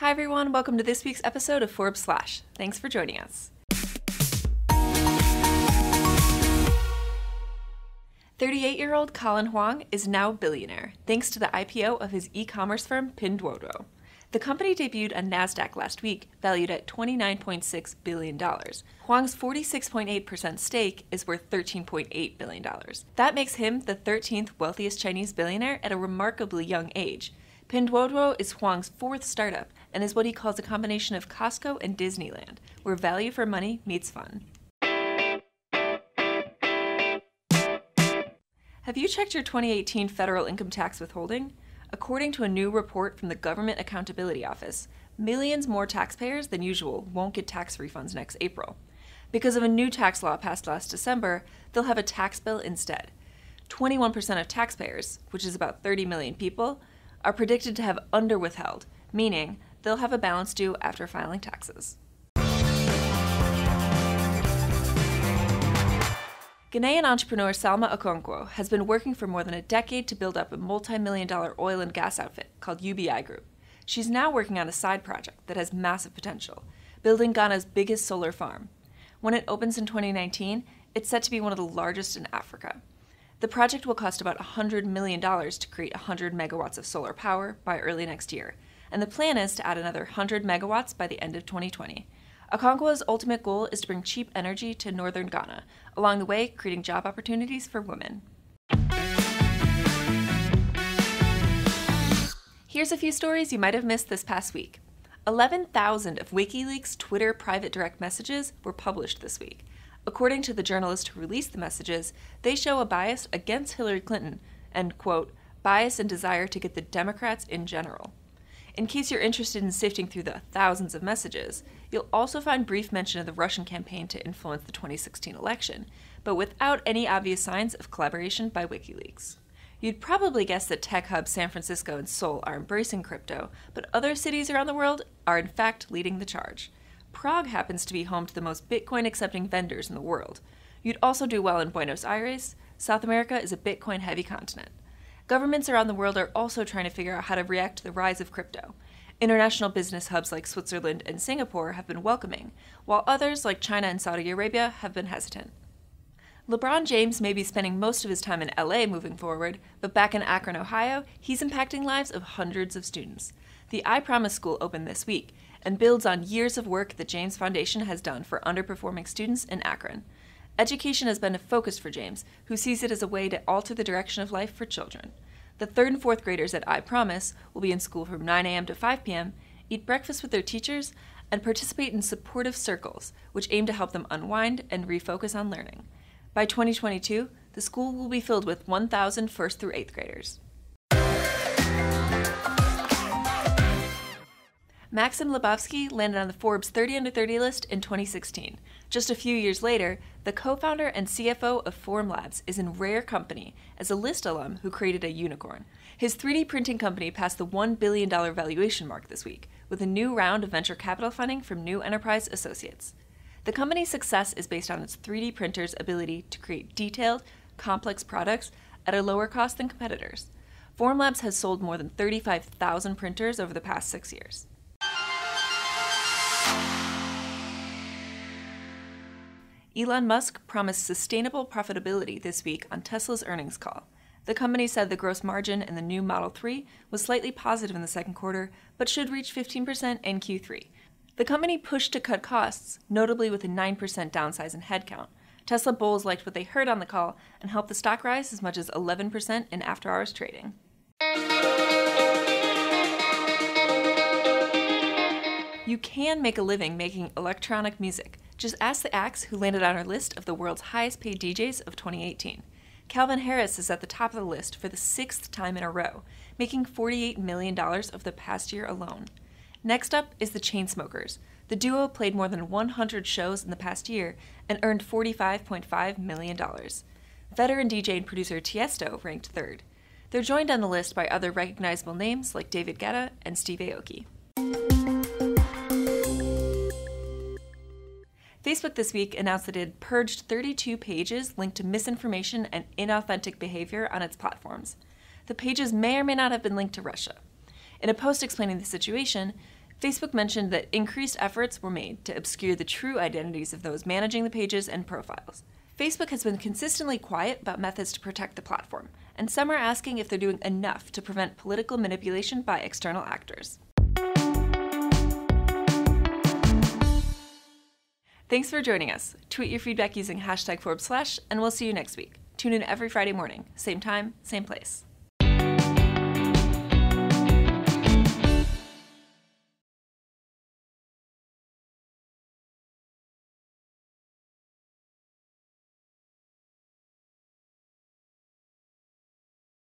Hi everyone, welcome to this week's episode of Forbes Flash. Thanks for joining us. 38-year-old Colin Huang is now a billionaire, thanks to the IPO of his e-commerce firm Pinduoduo. The company debuted on NASDAQ last week, valued at $29.6 billion. Huang's 46.8% stake is worth $13.8 billion. That makes him the 13th wealthiest Chinese billionaire at a remarkably young age. Pinduoduo is Huang's fourth startup and is what he calls a combination of Costco and Disneyland, where value for money meets fun. Have you checked your 2018 federal income tax withholding? According to a new report from the Government Accountability Office, millions more taxpayers than usual won't get tax refunds next April. Because of a new tax law passed last December, they'll have a tax bill instead. 21% of taxpayers, which is about 30 million people, are predicted to have underwithheld, meaning they'll have a balance due after filing taxes. Ghanaian entrepreneur Salma Okonkwo has been working for more than a decade to build up a multi-million-dollar oil and gas outfit called UBI Group. She's now working on a side project that has massive potential, building Ghana's biggest solar farm. When it opens in 2019, it's set to be one of the largest in Africa. The project will cost about $100 million to create 100 megawatts of solar power by early next year, and the plan is to add another 100 megawatts by the end of 2020. Okonkwo's ultimate goal is to bring cheap energy to northern Ghana, along the way creating job opportunities for women. Here's a few stories you might have missed this past week. 11,000 of WikiLeaks' Twitter private direct messages were published this week. According to the journalist who released the messages, they show a bias against Hillary Clinton and, quote, bias and desire to get the Democrats in general. In case you're interested in sifting through the thousands of messages, you'll also find brief mention of the Russian campaign to influence the 2016 election, but without any obvious signs of collaboration by WikiLeaks. You'd probably guess that tech hubs San Francisco and Seoul are embracing crypto, but other cities around the world are in fact leading the charge. Prague happens to be home to the most Bitcoin-accepting vendors in the world. You'd also do well in Buenos Aires. South America is a Bitcoin-heavy continent. Governments around the world are also trying to figure out how to react to the rise of crypto. International business hubs like Switzerland and Singapore have been welcoming, while others like China and Saudi Arabia have been hesitant. Lebron James may be spending most of his time in LA moving forward, but back in Akron, Ohio, he's impacting lives of hundreds of students. The I Promise School opened this week and builds on years of work the James Foundation has done for underperforming students in Akron. Education has been a focus for James, who sees it as a way to alter the direction of life for children. The 3rd and 4th graders at I Promise will be in school from 9 a.m. to 5 p.m., eat breakfast with their teachers, and participate in supportive circles, which aim to help them unwind and refocus on learning. By 2022, the school will be filled with 1,000 1st through 8th graders. Maxim Lebowski landed on the Forbes 30 Under 30 list in 2016. Just a few years later, the co-founder and CFO of Formlabs is in rare company as a List alum who created a unicorn. His 3D printing company passed the $1 billion valuation mark this week, with a new round of venture capital funding from New Enterprise Associates. The company's success is based on its 3D printer's ability to create detailed, complex products at a lower cost than competitors. Formlabs has sold more than 35,000 printers over the past 6 years. Elon Musk promised sustainable profitability this week on Tesla's earnings call. The company said the gross margin in the new Model 3 was slightly positive in the second quarter, but should reach 15% in Q3. The company pushed to cut costs, notably with a 9% downsize in headcount. Tesla bulls liked what they heard on the call and helped the stock rise as much as 11% in after-hours trading. You can make a living making electronic music. Just ask the acts who landed on our list of the world's highest paid DJs of 2018. Calvin Harris is at the top of the list for the 6th time in a row, making $48 million over the past year alone. Next up is the Chainsmokers. The duo played more than 100 shows in the past year and earned $45.5 million. Veteran DJ and producer Tiesto ranked 3rd. They're joined on the list by other recognizable names like David Guetta and Steve Aoki. Facebook this week announced that it had purged 32 pages linked to misinformation and inauthentic behavior on its platforms. The pages may or may not have been linked to Russia. In a post explaining the situation, Facebook mentioned that increased efforts were made to obscure the true identities of those managing the pages and profiles. Facebook has been consistently quiet about methods to protect the platform, and some are asking if they're doing enough to prevent political manipulation by external actors. Thanks for joining us. Tweet your feedback using #ForbesFlash, and we'll see you next week. Tune in every Friday morning, same time, same place.